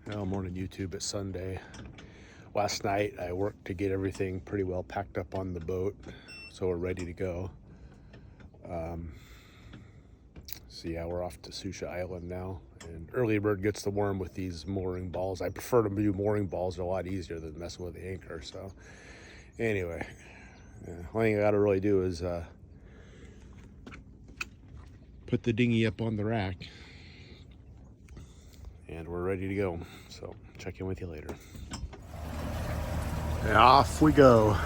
Well, morning YouTube. It's Sunday. Last night I worked to get everything pretty well packed up on the boat, so we're ready to go. So yeah, we're off to Sucia Island now, and early bird gets the worm with these mooring balls. I prefer to do mooring balls; they're a lot easier than messing with the anchor. So anyway, only thing I gotta really do is put the dinghy up on the rack, and we're ready to go. So check in with you later. And off we go.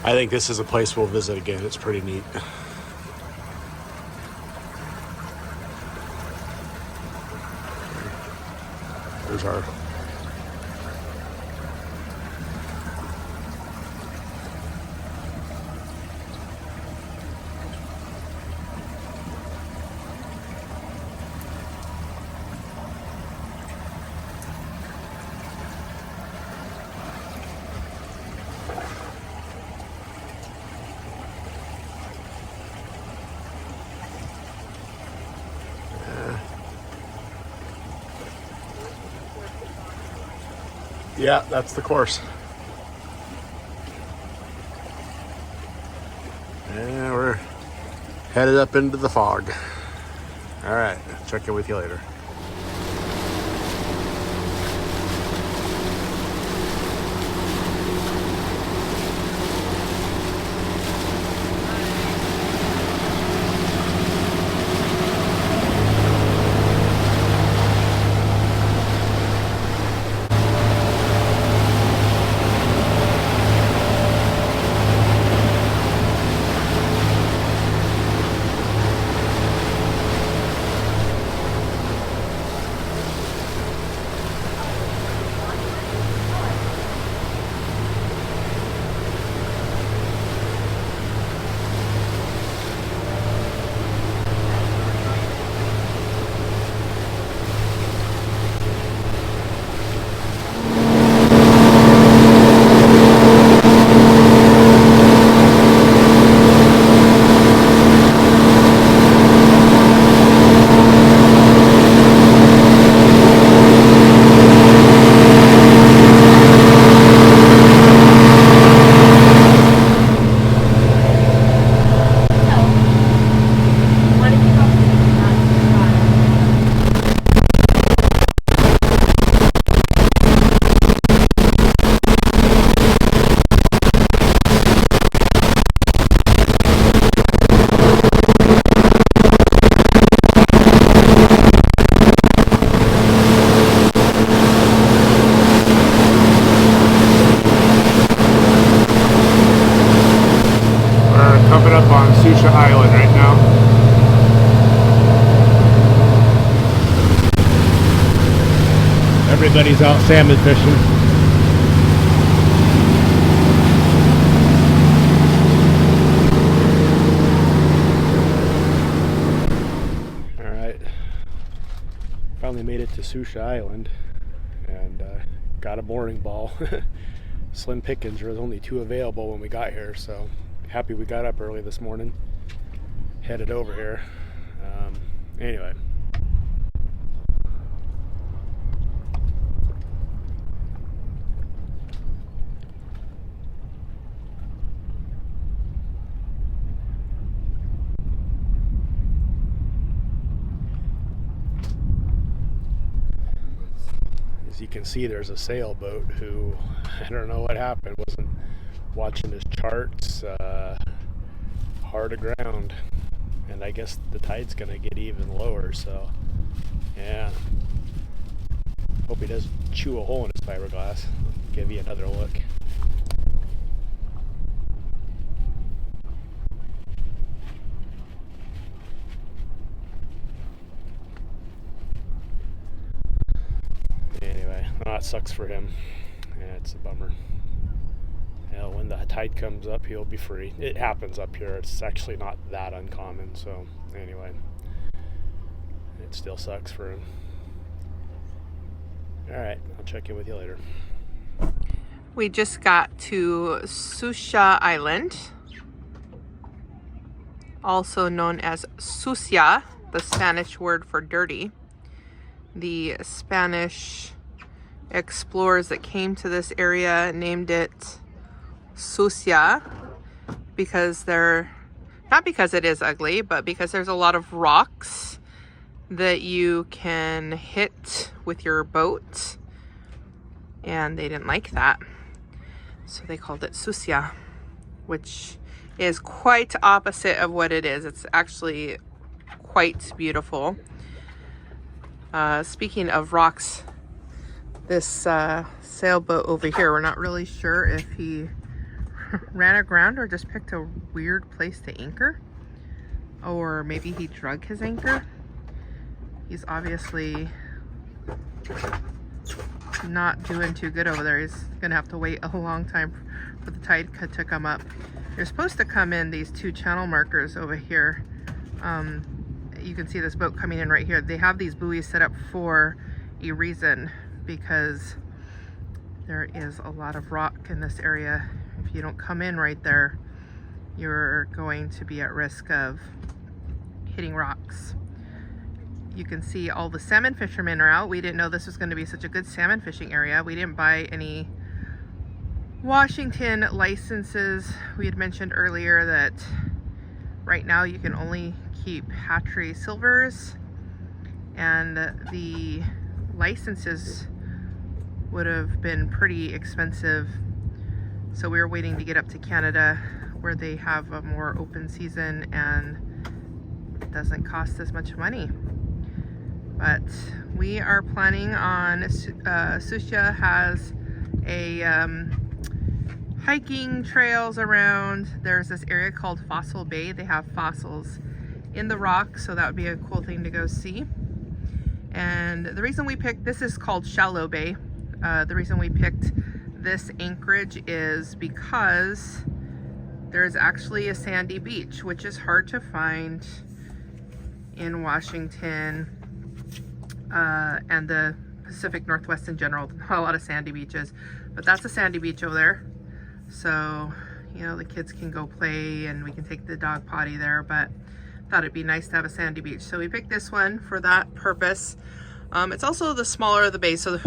I think this is a place we'll visit again. It's pretty neat. There's our yeah, that's the course. And we're headed up into the fog. All right, check in with you later. Coming up on Sucia Island right now. Everybody's out salmon fishing. All right, finally made it to Sucia Island and got a mooring ball. Slim pickings. There was only 2 available when we got here, so happy we got up early this morning, headed over here. Anyway, as you can see, there's a sailboat who, I don't know what happened, wasn't watching his charts, hard aground, and I guess the tide's gonna get even lower, so yeah, hope he doesn't chew a hole in his fiberglass. I'll give you another look. Anyway, that sucks for him. Yeah, it's a bummer. You know, when the tide comes up, he'll be free. It happens up here. It's actually not that uncommon. So anyway, it still sucks for him. All right, I'll check in with you later. We just got to Sucia Island, also known as Sucia, the Spanish word for dirty. The Spanish explorers that came to this area named it Sucia because not because it is ugly, but because there's a lot of rocks that you can hit with your boat, and they didn't like that. So they called it Sucia, which is quite opposite of what it is. It's actually quite beautiful. Speaking of rocks, this sailboat over here, we're not really sure if he ran aground or just picked a weird place to anchor, or maybe he drug his anchor. He's obviously not doing too good over there. He's gonna have to wait a long time for the tide to come up. You're supposed to come in these two channel markers over here. You can see this boat coming in right here. They have these buoys set up for a reason, because there is a lot of rock in this area. If you don't come in right there, you're going to be at risk of hitting rocks. You can see all the salmon fishermen are out. We didn't know this was going to be such a good salmon fishing area. We didn't buy any Washington licenses. We had mentioned earlier that right now you can only keep hatchery silvers, and the licenses would have been pretty expensive. So we were waiting to get up to Canada where they have a more open season and it doesn't cost as much money. But we are planning on, Sucia has a hiking trails around. There's this area called Fossil Bay. They have fossils in the rock, so that would be a cool thing to go see. And the reason we picked, this is called Shallow Bay. The reason we picked this anchorage is because there's actually a sandy beach, which is hard to find in Washington and the Pacific Northwest in general. Not a lot of sandy beaches, but that's a sandy beach over there. So, you know, the kids can go play and we can take the dog potty there, but thought it'd be nice to have a sandy beach. So we picked this one for that purpose. It's also the smaller of the bay, so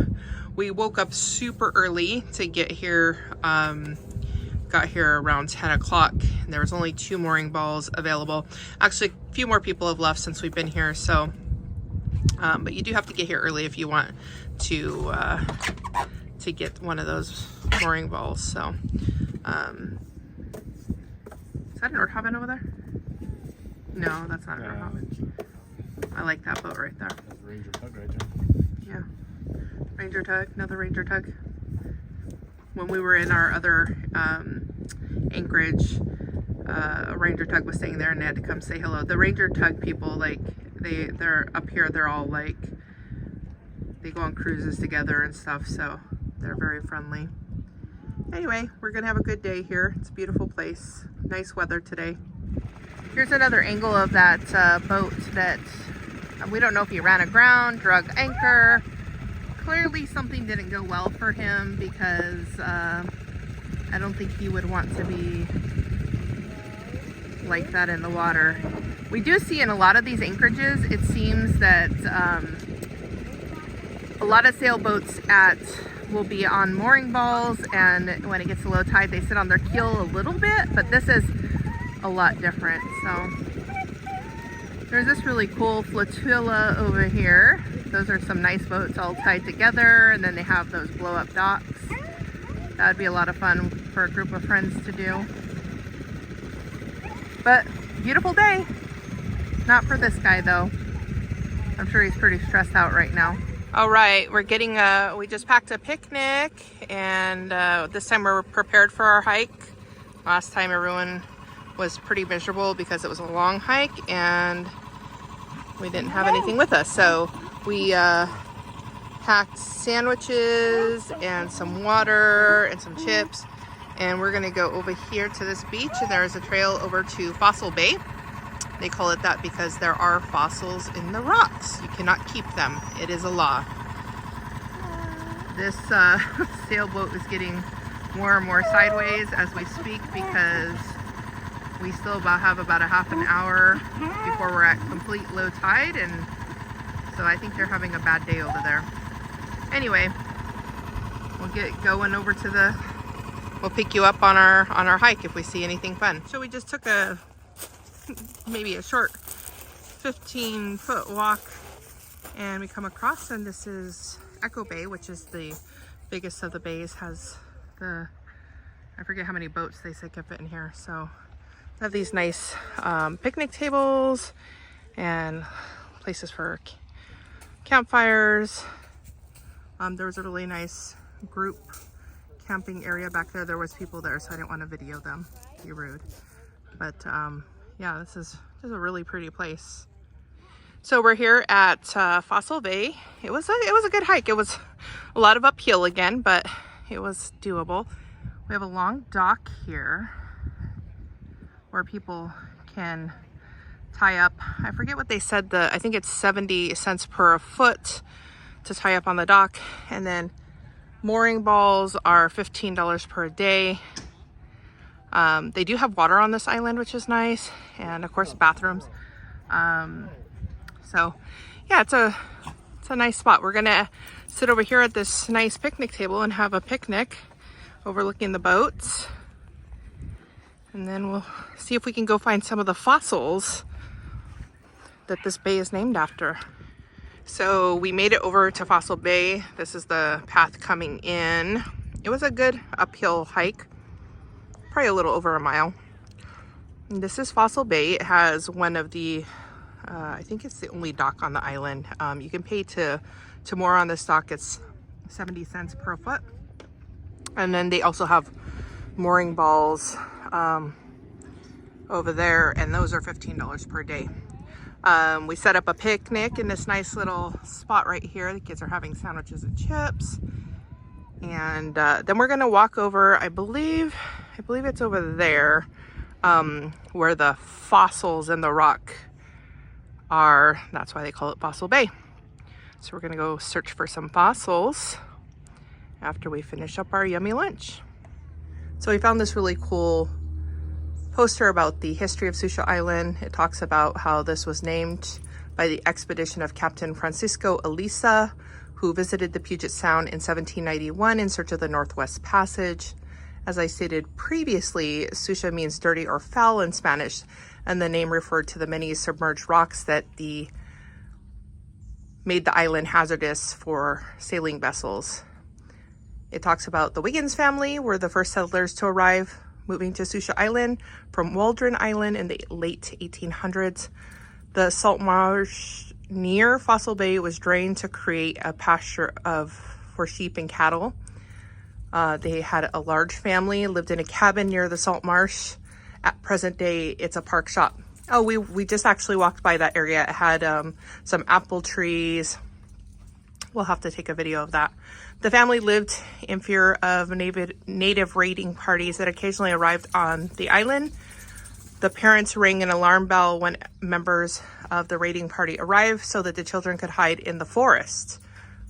we woke up super early to get here. Got here around 10 o'clock and there was only 2 mooring balls available. Actually, a few more people have left since we've been here, so but you do have to get here early if you want to get one of those mooring balls. So is that an Nordhaven over there? No, that's not an Nordhaven. I like that boat right there. That's a Ranger Tug right there. Yeah, Ranger Tug, another Ranger Tug. When we were in our other anchorage, a Ranger Tug was staying there and they had to come say hello. The Ranger Tug people, like, they're up here, they're all like, they go on cruises together and stuff, so they're very friendly. Anyway, we're gonna have a good day here. It's a beautiful place. Nice weather today. Here's another angle of that boat that we don't know if he ran aground, drug anchor. Clearly something didn't go well for him, because I don't think he would want to be like that in the water. We do see in a lot of these anchorages, it seems that a lot of sailboats will be on mooring balls, and when it gets a low tide they sit on their keel a little bit, but this is a lot different. So there's this really cool flotilla over here. Those are some nice boats all tied together, and then they have those blow up docks. That would be a lot of fun for a group of friends to do. But beautiful day. Not for this guy though. I'm sure he's pretty stressed out right now. All right, we're getting we just packed a picnic, and this time we're prepared for our hike. Last time everyone was pretty miserable because it was a long hike and we didn't have anything with us. So we packed sandwiches and some water and some chips And we're gonna go over here to this beach, and there is a trail over to Fossil Bay. They call it that because there are fossils in the rocks. You cannot keep them. It is a law. This sailboat is getting more and more sideways as we speak because we still have about a half an hour before we're at complete low tide, and so I think they're having a bad day over there. Anyway, we'll get going over to the, we'll pick you up on our hike if we see anything fun. So we just took maybe a short 15-foot walk, and we come across, and this is Echo Bay, which is the biggest of the bays. Has the, I forget how many boats they say can fit in here. So they have these nice picnic tables and places for campfires. There was a really nice group camping area back there. There was people there, so I didn't want to video them. Be rude. But yeah, this is just a really pretty place. So we're here at Fossil Bay. It was a good hike. It was a lot of uphill again, but it was doable. We have a long dock here where people can tie up. I forget what they said. I think it's 70 cents per foot to tie up on the dock, and then mooring balls are $15 per day. They do have water on this island, which is nice, and of course bathrooms. So yeah, it's a nice spot. We're gonna sit over here at this nice picnic table and have a picnic overlooking the boats, and then we'll see if we can go find some of the fossils that this bay is named after. So we made it over to Fossil Bay. This is the path coming in. It was a good uphill hike, probably a little over a mile. And this is Fossil Bay. It has one of the, I think it's the only dock on the island. You can pay to moor on this dock. It's 70 cents per foot. And then they also have mooring balls over there, and those are $15 per day. We set up a picnic in this nice little spot right here. The kids are having sandwiches and chips. And then we're gonna walk over, I believe it's over there, where the fossils in the rock are. That's why they call it Fossil Bay. So we're gonna go search for some fossils after we finish up our yummy lunch. So we found this really cool poster about the history of Sucia Island. It talks about how this was named by the expedition of Captain Francisco Elisa, who visited the Puget Sound in 1791 in search of the Northwest Passage. As I stated previously, Sucia means dirty or foul in Spanish, and the name referred to the many submerged rocks that made the island hazardous for sailing vessels. It talks about the Wiggins family were the first settlers to arrive, moving to Sucia Island from Waldron Island in the late 1800s. The salt marsh near Fossil Bay was drained to create a pasture for sheep and cattle. They had a large family, lived in a cabin near the salt marsh. At present day, it's a park shop. Oh, we just actually walked by that area. It had some apple trees. We'll have to take a video of that. The family lived in fear of native raiding parties that occasionally arrived on the island. The parents rang an alarm bell when members of the raiding party arrived so that the children could hide in the forest.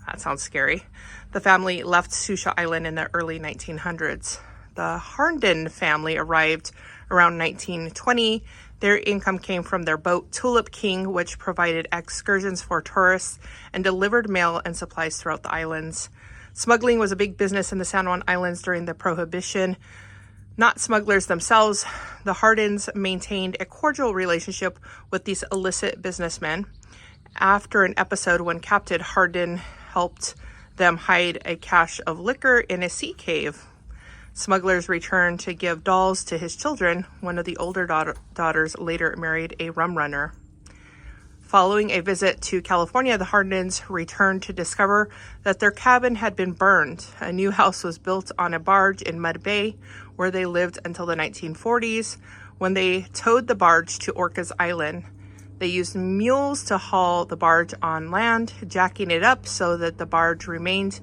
That sounds scary. The family left Sucia Island in the early 1900s. The Harnden family arrived around 1920. Their income came from their boat Tulip King, which provided excursions for tourists and delivered mail and supplies throughout the islands. Smuggling was a big business in the San Juan Islands during the Prohibition. Not smugglers themselves, the Hardens maintained a cordial relationship with these illicit businessmen. After an episode when Captain Harden helped them hide a cache of liquor in a sea cave, smugglers returned to give dolls to his children. One of the older daughters later married a rum runner. Following a visit to California, the Hardens returned to discover that their cabin had been burned. A new house was built on a barge in Mud Bay, where they lived until the 1940s, when they towed the barge to Orcas Island. They used mules to haul the barge on land, jacking it up so that the barge remained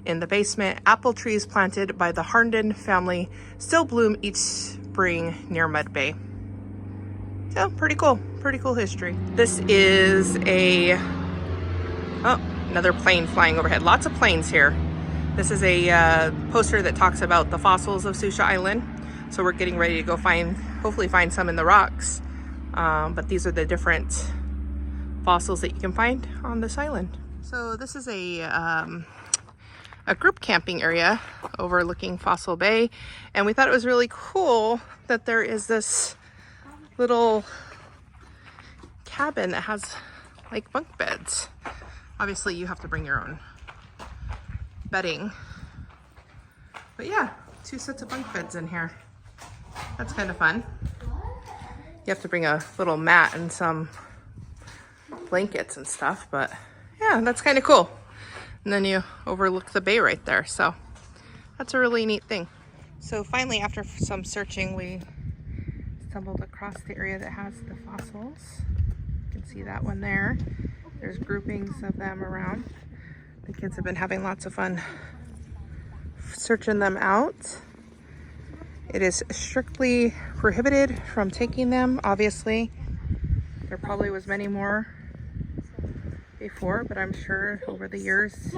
in the basement. Apple trees planted by the Harnden family still bloom each spring near Mud Bay. So pretty cool history. This is another plane flying overhead. Lots of planes here. This is a poster that talks about the fossils of Sucia Island. So we're getting ready to go hopefully find some in the rocks. But these are the different fossils that you can find on this island. So this is a group camping area overlooking Fossil Bay. And we thought it was really cool that there is this little cabin that has like bunk beds. Obviously you have to bring your own bedding. But yeah, 2 sets of bunk beds in here. That's kind of fun. You have to bring a little mat and some blankets and stuff, but yeah, that's kind of cool. And then you overlook the bay right there, so that's a really neat thing. So finally, after some searching, we stumbled across the area that has the fossils. You can see that one there. There's groupings of them around. The kids have been having lots of fun searching them out. It is strictly prohibited from taking them, obviously. There probably was many more before, but I'm sure over the years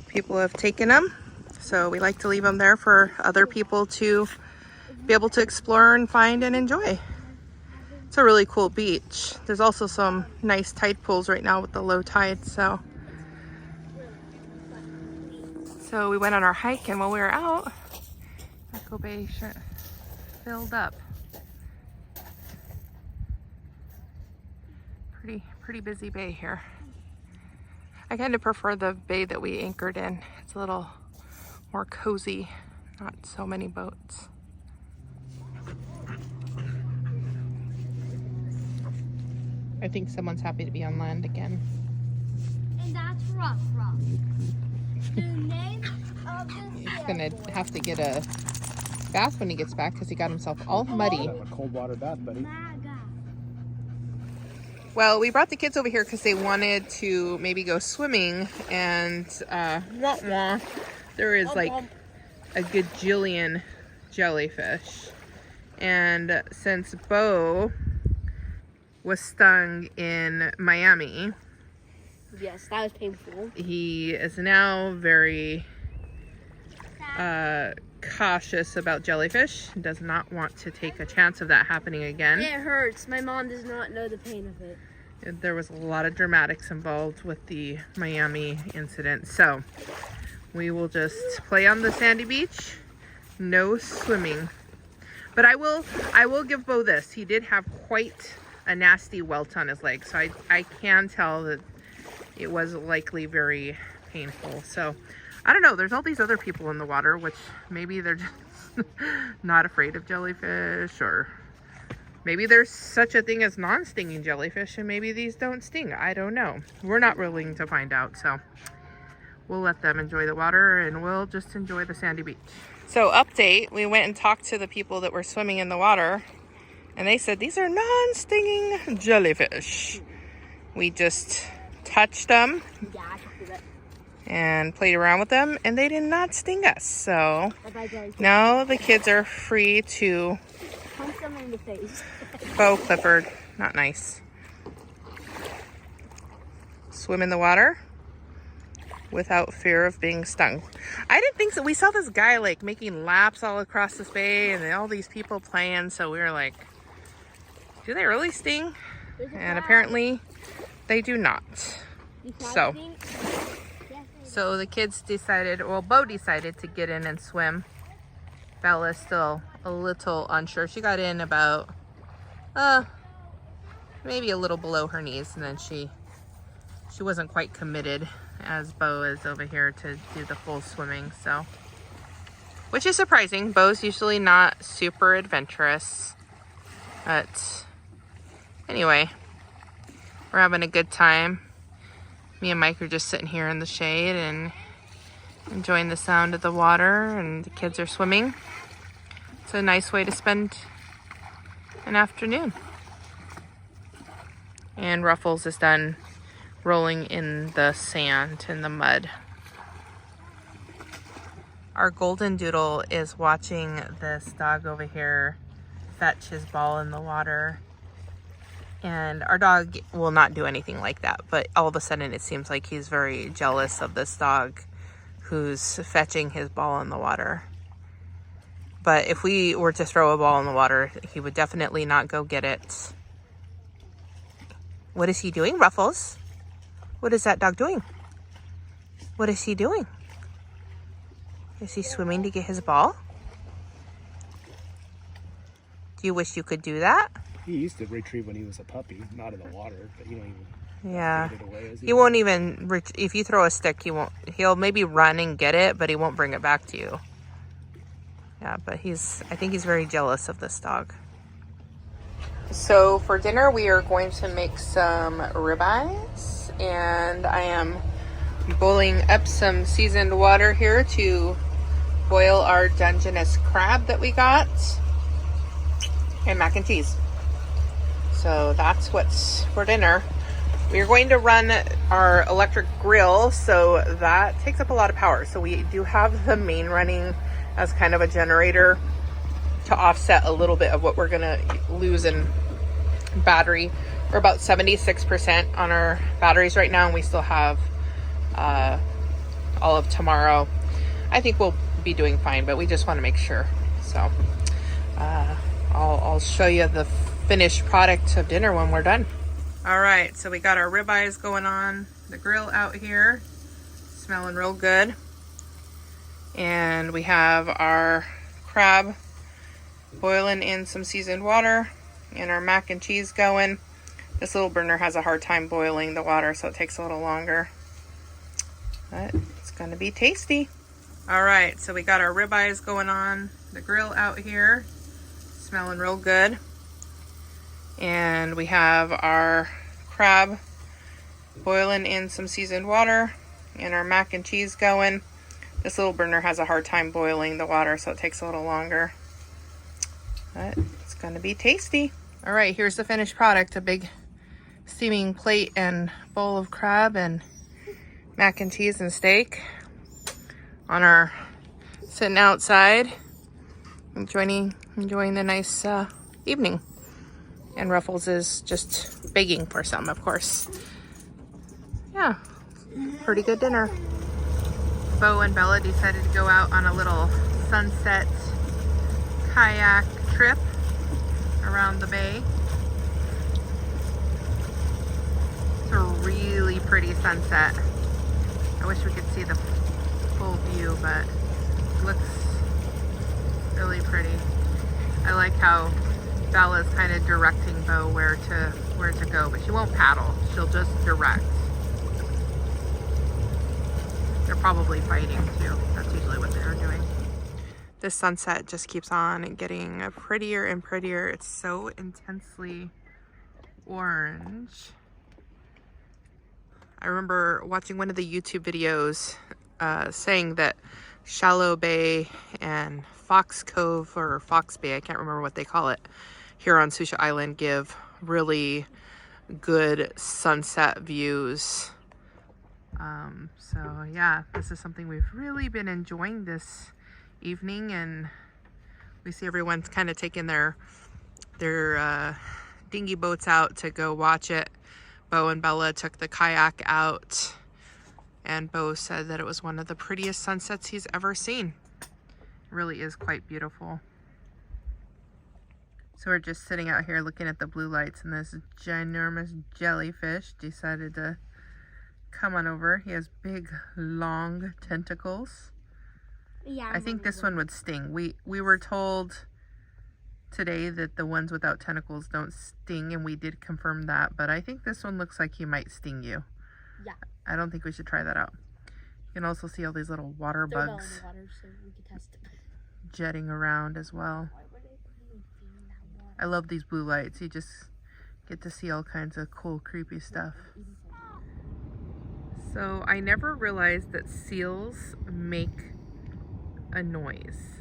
people have taken them. So we like to leave them there for other people to be able to explore and find and enjoy. It's a really cool beach. There's also some nice tide pools right now with the low tide, so we went on our hike, and while we were out, Echo Bay filled up. Pretty busy bay here. I kind of prefer the bay that we anchored in. It's a little more cozy, not so many boats. I think someone's happy to be on land again. And that's Rough Rock. The name of the He's gonna have to get a bath when he gets back because he got himself all muddy. Have a cold water bath, buddy. Well, we brought the kids over here because they wanted to maybe go swimming, and there is like a gajillion jellyfish. And since Bo was stung in Miami, Yes, that was painful. he is now very cautious about jellyfish. He does not want to take a chance of that happening again. It hurts. My mom does not know the pain of it. There was a lot of dramatics involved with the Miami incident, so we will just play on the sandy beach. No swimming. But I will give Bo this. He did have quite a nasty welt on his leg, so I can tell that it was likely very painful. So I don't know, there's all these other people in the water, which maybe they're just not afraid of jellyfish, or maybe there's such a thing as non-stinging jellyfish and maybe these don't sting. I don't know. We're not willing to find out, so we'll let them enjoy the water and we'll just enjoy the sandy beach. So update, we went and talked to the people that were swimming in the water, and they said these are non-stinging jellyfish. We just touched them and played around with them, and they did not sting us. So now the kids are free to Punch them in the face. Bo Clifford, not nice. Swim in the water without fear of being stung. I didn't think so. We saw this guy like making laps all across this bay and all these people playing, so we were like, do they really sting? And apparently they do not. So the kids decided, well, Bo decided to get in and swim. Bella's still a little unsure. She got in about maybe a little below her knees, and then she wasn't quite committed as Bo is over here to do the full swimming, so, which is surprising. Bo's usually not super adventurous, but anyway, we're having a good time. Me and Mike are just sitting here in the shade and enjoying the sound of the water, and the kids are swimming. It's a nice way to spend an afternoon. And Ruffles is done rolling in the sand, in the mud. Our golden doodle is watching this dog over here fetch his ball in the water. And our dog will not do anything like that, but all of a sudden it seems like he's very jealous of this dog who's fetching his ball in the water. But if we were to throw a ball in the water, he would definitely not go get it. What is he doing, Ruffles? What is that dog doing? What is he doing? Is he swimming to get his ball? Do you wish you could do that? He used to retrieve when he was a puppy, not in the water, but he don't even. Yeah. Get it away, He won't even, if you throw a stick, he'll maybe run and get it, but he won't bring it back to you. Yeah, but I think he's very jealous of this dog. So for dinner, we are going to make some ribeyes, and I am boiling up some seasoned water here to boil our Dungeness crab that we got, and mac and cheese. So that's what's for dinner. We're going to run our electric grill, so that takes up a lot of power. So we do have the main running as kind of a generator to offset a little bit of what we're gonna lose in battery. We're about 76% on our batteries right now, and we still have all of tomorrow. I think we'll be doing fine, but we just want to make sure. So I'll show you the finished product of dinner when we're done. All right, so we got our ribeyes going on the grill out here, smelling real good. And we have our crab boiling in some seasoned water, and our mac and cheese going. This little burner has a hard time boiling the water, so it takes a little longer, but it's gonna be tasty. All right, so we got our ribeyes going on the grill out here, smelling real good. And we have our crab boiling in some seasoned water, and our mac and cheese going. This little burner has a hard time boiling the water, so it takes a little longer, but it's gonna be tasty. All right, here's the finished product: a big steaming plate and bowl of crab and mac and cheese and steak on our sitting outside, enjoying the nice evening. And Ruffles is just begging for some, of course. Yeah, pretty good dinner. Bo and Bella decided to go out on a little sunset kayak trip around the bay. It's a really pretty sunset. I wish we could see the full view, but it looks really pretty. I like how Bella's kind of directing Bo where to go, but she won't paddle. She'll just direct. They're probably fighting too. That's usually what they're doing. This sunset just keeps on getting prettier and prettier. It's so intensely orange. I remember watching one of the YouTube videos saying that Shallow Bay and Fox Cove or Fox Bay, I can't remember what they call it, here on Sucia Island give really good sunset views. So yeah, this is something we've really been enjoying this evening, and we see everyone's kind of taking their dinghy boats out to go watch it. Bo and Bella took the kayak out, and Bo said that it was one of the prettiest sunsets he's ever seen. It really is quite beautiful. So we're just sitting out here looking at the blue lights, and this ginormous jellyfish decided to come on over. He has big, long tentacles. Yeah, I think this one would sting. We were told today that the ones without tentacles don't sting, and we did confirm that, but I think this one looks like he might sting you. Yeah. I don't think we should try that out. You can also see all these little water They're bugs in the water, so we could test it. jetting around as well. Why were they putting feet in that water? I love these blue lights. You just get to see all kinds of cool, creepy stuff. So I never realized that seals make a noise.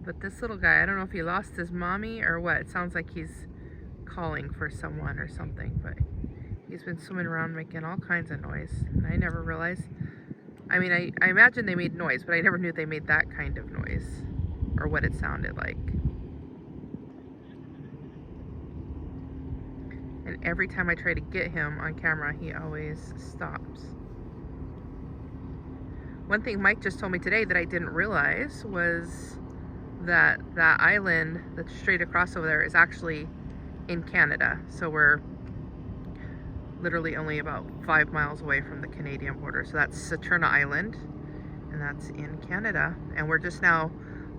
But this little guy, I don't know if he lost his mommy or what. It sounds like he's calling for someone or something, but he's been swimming around making all kinds of noise. And I never realized I mean, I imagine they made noise, but I never knew they made that kind of noise, or what it sounded like. And every time I try to get him on camera, he always stops. One thing Mike just told me today that I didn't realize was that that island that's straight across over there is actually in Canada. So we're literally only about 5 miles away from the Canadian border. So that's Sucia Island, and that's in Canada. And we're just now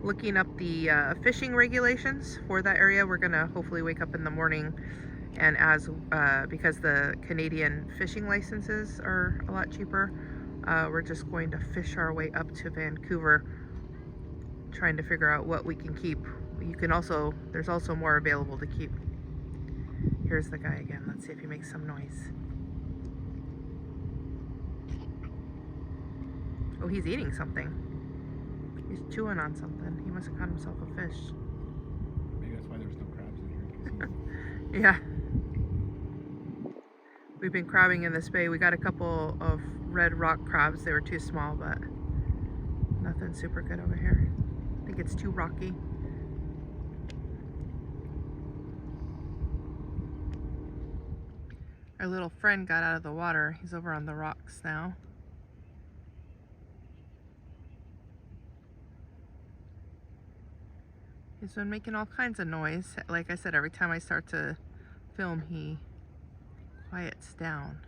looking up the fishing regulations for that area. We're gonna hopefully wake up in the morning, and because the Canadian fishing licenses are a lot cheaper, we're just going to fish our way up to Vancouver, trying to figure out what we can keep. There's also more available to keep. Here's the guy again. Let's see if he makes some noise. Oh, he's eating something. He's chewing on something. He must have caught himself a fish. Maybe that's why there's no crabs in here. Yeah. We've been crabbing in this bay. We got a couple of red rock crabs. They were too small, but nothing super good over here. I think it's too rocky. Our little friend got out of the water. He's over on the rocks now. He's been making all kinds of noise. Like I said, every time I start to film, he quiets down.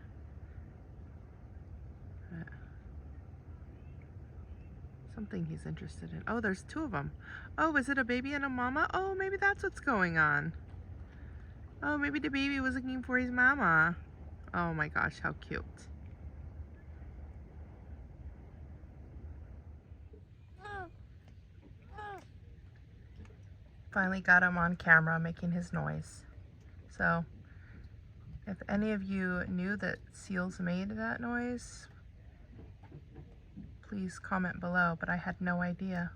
Something he's interested in. Oh, there's two of them. Oh, is it a baby and a mama? Oh, maybe that's what's going on. Oh, maybe the baby was looking for his mama. Oh my gosh, how cute. Finally got him on camera making his noise. So, if any of you knew that seals made that noise, please comment below, but I had no idea.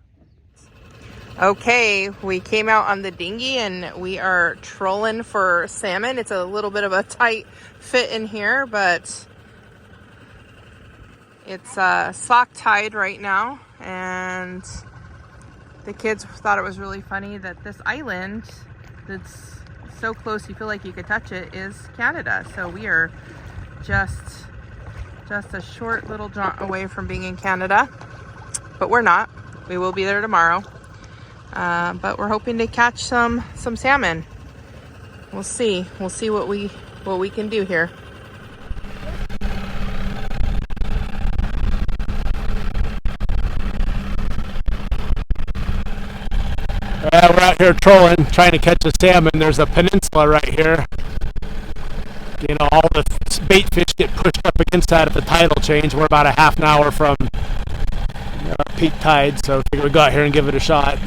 Okay, we came out on the dinghy and we are trolling for salmon. It's a little bit of a tight fit in here, but it's sock tide right now, and the kids thought it was really funny that this island that's so close you feel like you could touch it is Canada. So we are just a short little jaunt away from being in Canada, but we're not. We will be there tomorrow. But we're hoping to catch some salmon. We'll see. We'll see what we can do here. We're out here trolling, trying to catch a salmon. There's a peninsula right here. You know, all the bait fish get pushed up against that at the tidal change. We're about a half an hour from peak tide, so I figured we'd go out here and give it a shot.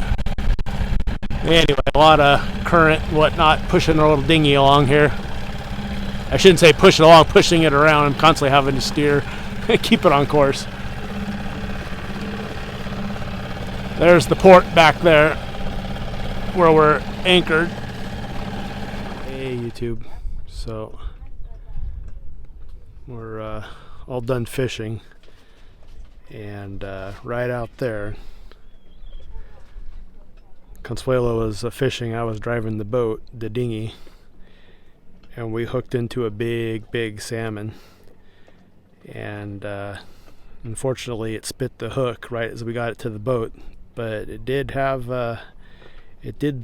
Anyway, a lot of current and whatnot pushing our little dinghy along here. I shouldn't say push it along, pushing it around. I'm constantly having to steer, keep it on course. There's the port back there where we're anchored. Hey, YouTube. So, we're all done fishing. And right out there, Consuelo was fishing, I was driving the boat, the dinghy, and we hooked into a big salmon, and unfortunately it spit the hook right as we got it to the boat, but it did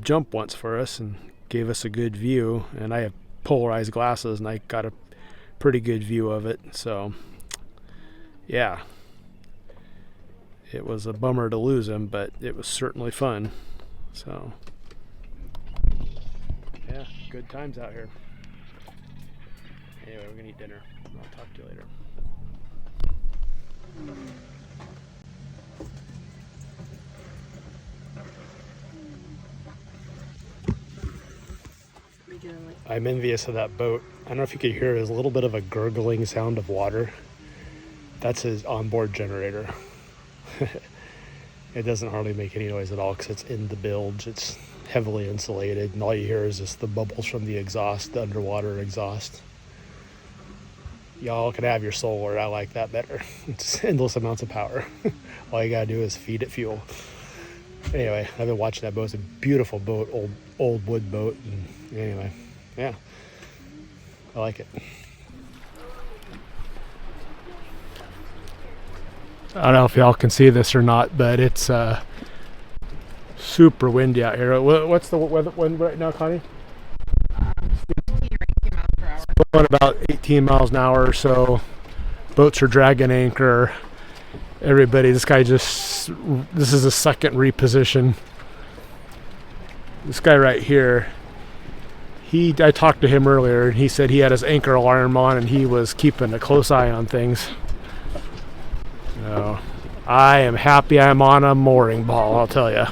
jump once for us and gave us a good view, and I have polarized glasses and I got a pretty good view of it. So yeah, it was a bummer to lose him, but it was certainly fun. So, yeah, good times out here. Anyway, we're gonna eat dinner. I'll talk to you later. I'm envious of that boat. I don't know if you could hear it. There's a little bit of a gurgling sound of water. That's his onboard generator. It doesn't hardly make any noise at all because it's in the bilge. It's heavily insulated, and all you hear is just the bubbles from the exhaust, the underwater exhaust. y'all can have your solar. I like that better. It's endless amounts of power. All you gotta do is feed it fuel. Anyway, I've been watching that boat. It's a beautiful boat, old wood boat. And anyway, yeah, I like it. I don't know if y'all can see this or not, but it's super windy out here. What's the weather wind right now, Connie? 18 or 18 miles per hour. Going about 18 miles an hour or so. Boats are dragging anchor. Everybody, this is a second reposition. This guy right here, I talked to him earlier, and he said he had his anchor alarm on and he was keeping a close eye on things. So, I am happy I'm on a mooring ball, I'll tell you.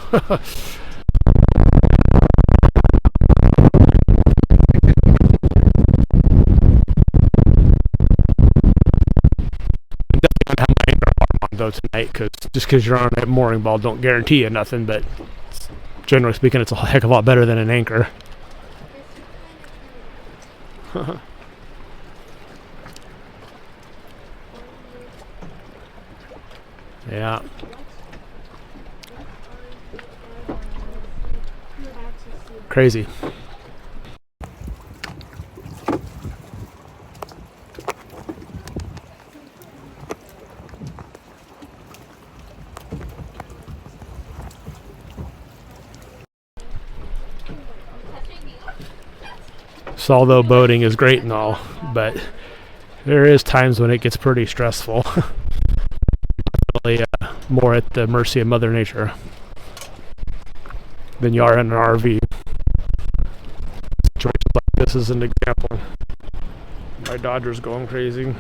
Though tonight, because you're on a mooring ball don't guarantee you nothing, but generally speaking it's a heck of a lot better than an anchor. Yeah. Crazy. So although boating is great and all, but there is times when it gets pretty stressful. Definitely more at the mercy of Mother Nature than you are in an RV. Situations like this is an example. My Dodger's going crazy.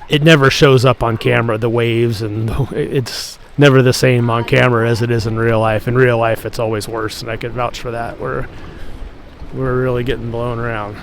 It never shows up on camera, the waves, and it's never the same on camera as it is in real life. In real life, it's always worse, and I can vouch for that. We're really getting blown around.